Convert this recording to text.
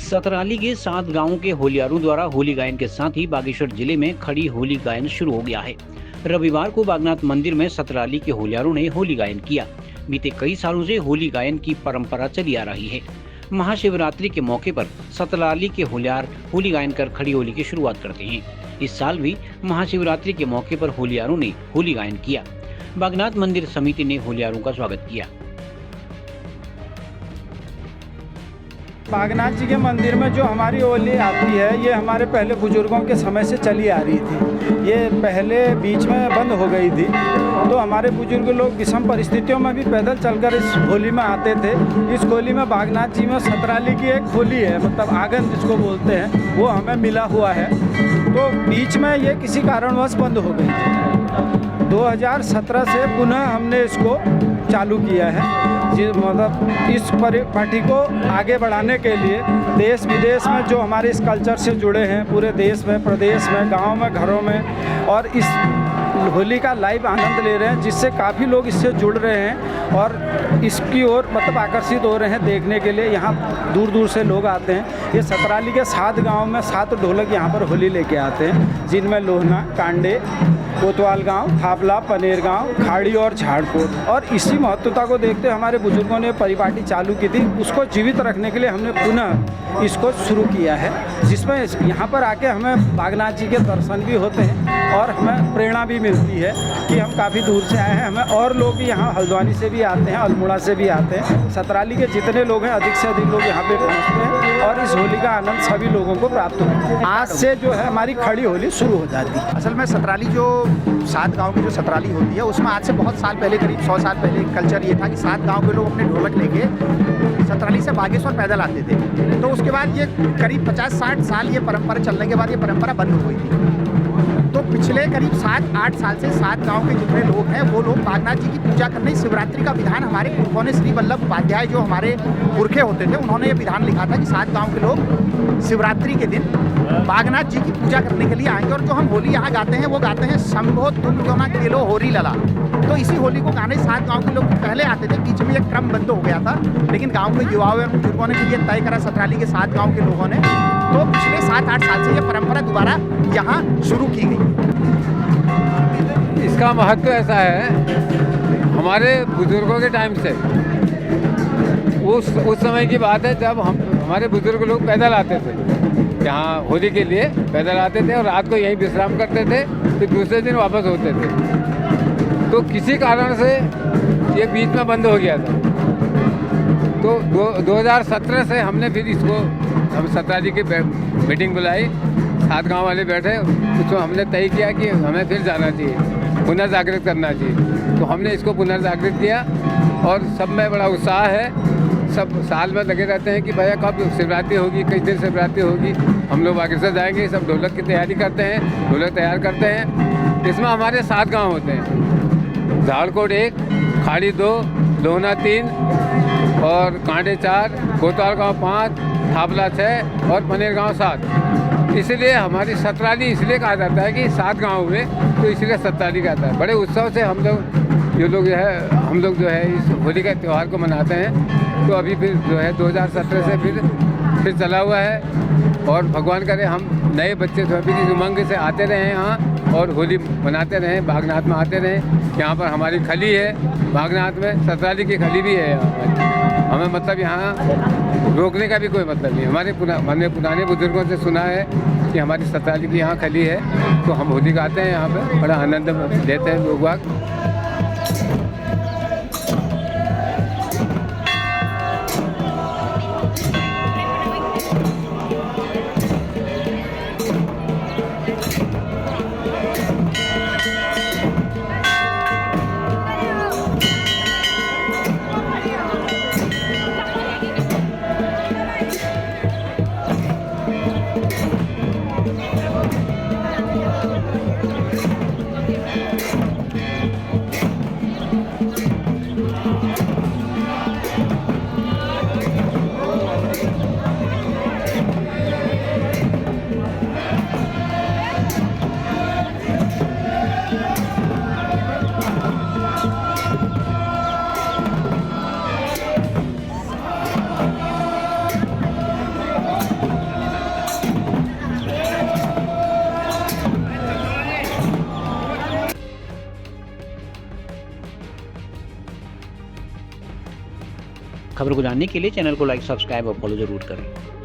सतराली के 7 गांवों के होलियारों द्वारा होली गायन के साथ ही बागेश्वर जिले में खड़ी होली गायन शुरू हो गया है। रविवार को बागनाथ मंदिर में सतराली के होलियारों ने होली गायन किया। बीते कई सालों से होली गायन की परंपरा चली आ रही है। महाशिवरात्रि के मौके पर सतराली के होलियार होली गायन कर खड़ी होली की शुरुआत करते हैं। इस साल भी महाशिवरात्रि के मौके पर होलियारों ने होली गायन किया। बागनाथ मंदिर समिति ने होलियारों का स्वागत किया। बागनाथ जी के मंदिर में जो हमारी होली आती है, ये हमारे पहले बुजुर्गों के समय से चली आ रही थी। ये पहले बीच में बंद हो गई थी, तो हमारे बुजुर्ग लोग विषम परिस्थितियों में भी पैदल चलकर इस होली में आते थे। इस होली में बागनाथ जी में सतराली की एक होली है, मतलब आंगन जिसको बोलते हैं, वो हमें मिला हुआ है। तो बीच में ये किसी कारणवश बंद हो गई थी। 2017 से पुनः हमने इसको चालू किया है। मतलब इस पार्टी को आगे बढ़ाने के लिए देश विदेश में जो हमारे इस कल्चर से जुड़े हैं, पूरे देश में, प्रदेश में, गांव में, घरों में, और इस होली का लाइव आनंद ले रहे हैं, जिससे काफ़ी लोग इससे जुड़ रहे हैं और इसकी ओर मतलब आकर्षित हो रहे हैं देखने के लिए। यहाँ दूर दूर से लोग आते हैं। ये सतराली के 7 गांव में 7 ढोलक यहाँ पर होली लेके आते हैं, जिनमें लोहना, कांडे, कोतवाल गांव, थापला, पनेर गांव, खाड़ी और झाड़कोट। और इसी महत्वता को देखते हमारे बुजुर्गों ने परिपाटी चालू की थी। उसको जीवित रखने के लिए हमने पुनः इसको शुरू किया है, जिसमें यहाँ पर आके हमें बागनाथ जी के दर्शन भी होते हैं और हमें प्रेरणा भी मिलती है कि हम काफ़ी दूर से आए हैं। हमें और लोग भी यहाँ हल्द्वानी से भी आते हैं, अल्मोड़ा से भी आते हैं। सतराली के जितने लोग हैं, अधिक से अधिक लोग यहाँ पे पहुँचते हैं और इस होली का आनंद सभी लोगों को प्राप्त होता है। आज से जो है हमारी खड़ी होली शुरू हो जाती है। असल में सतराली जो 7 गांव की जो सतराली होती है, उसमें आज से बहुत साल पहले, करीब 100 साल पहले कल्चर ये था कि 7 गांव के लोग अपने ढोलक लेके सतराली से बागेश्वर पैदल आते थे। तो उसके बाद ये करीब 50-60 साल ये परंपरा चलने के बाद ये परंपरा बंद हो गई थी। तो पिछले करीब 7-8 साल से 7 गांव के जितने लोग हैं, वो लोग बागनाथ जी की पूजा करने, शिवरात्रि का विधान हमारे पुरखों ने, श्री वल्लभ उपाध्याय जो हमारे पुरखे होते थे, उन्होंने ये विधान लिखा था कि 7 गांव के लोग शिवरात्रि के दिन बागनाथ जी की पूजा करने के लिए आएंगे। और जो हम होली यहाँ गाते हैं, वो गाते हैं शंभो तुम क्यों ना खेलो होरी लला। तो इसी होली को गाने 7 गांव के लोग पहले आते थे, बीच में ये क्रम बंद हो गया था, लेकिन गांव के युवाओं और बुजुर्गों ने भी ये तय करा, सतराली के 7 गांव के लोगों ने, तो पिछले 7-8 साल से ये परंपरा दोबारा यहाँ शुरू की गई। इसका महत्व ऐसा है, हमारे बुजुर्गों के टाइम से उस समय की बात है जब हमारे बुजुर्ग लोग पैदल आते थे यहाँ होली के लिए, पैदल आते थे और रात को यहीं विश्राम करते थे, फिर दूसरे दिन वापस होते थे। तो किसी कारण से ये बीच में बंद हो गया था। तो 2017 से हमने फिर इसको, हम सतराली की मीटिंग बुलाई, 7 गांव वाले बैठे, उसमें हमने तय किया कि हमें फिर जाना चाहिए, पुनर्जागृत करना चाहिए। तो हमने इसको पुनर्जागृत किया और सब में बड़ा उत्साह है। सब साल में लगे रहते हैं कि भैया कब शिवरात्रि होगी, किस दिन शिवरात्रि होगी। हम लोग बागेश्वर जाएंगे, सब ढोलक की तैयारी करते हैं, ढोलक तैयार करते हैं। इसमें हमारे 7 गांव होते हैं, झाड़कोट 1, खाड़ी 2, लोहना 3 और कांडे 4, कोतवाल गाँव 5, थापला 6 और पनेर गाँव 7। इसलिए हमारी सतराली इसलिए कहा जाता है कि 7 गाँव हुए, तो इसलिए सतराली कहता है। बड़े उत्सव से हम लोग जो है इस होली का त्यौहार को मनाते हैं। तो अभी फिर जो है 2017 से फिर चला हुआ है और भगवान करे हम नए बच्चे जो अभी इस उमंग से आते रहे यहाँ और होली मनाते रहें, बागनाथ में आते रहें। यहाँ पर हमारी खली है, बागनाथ में सतराली की खली भी है यहाँ। हमें मतलब यहाँ रोकने का भी कोई मतलब नहीं। हमने पुराने बुजुर्गों से सुना है कि हमारी सतराली की यहाँ खली है, तो हम होली गाते हैं यहाँ पर, बड़ा आनंद लेते हैं लोग बाग। खबर को जानने के लिए चैनल को लाइक, सब्सक्राइब और फॉलो जरूर करें।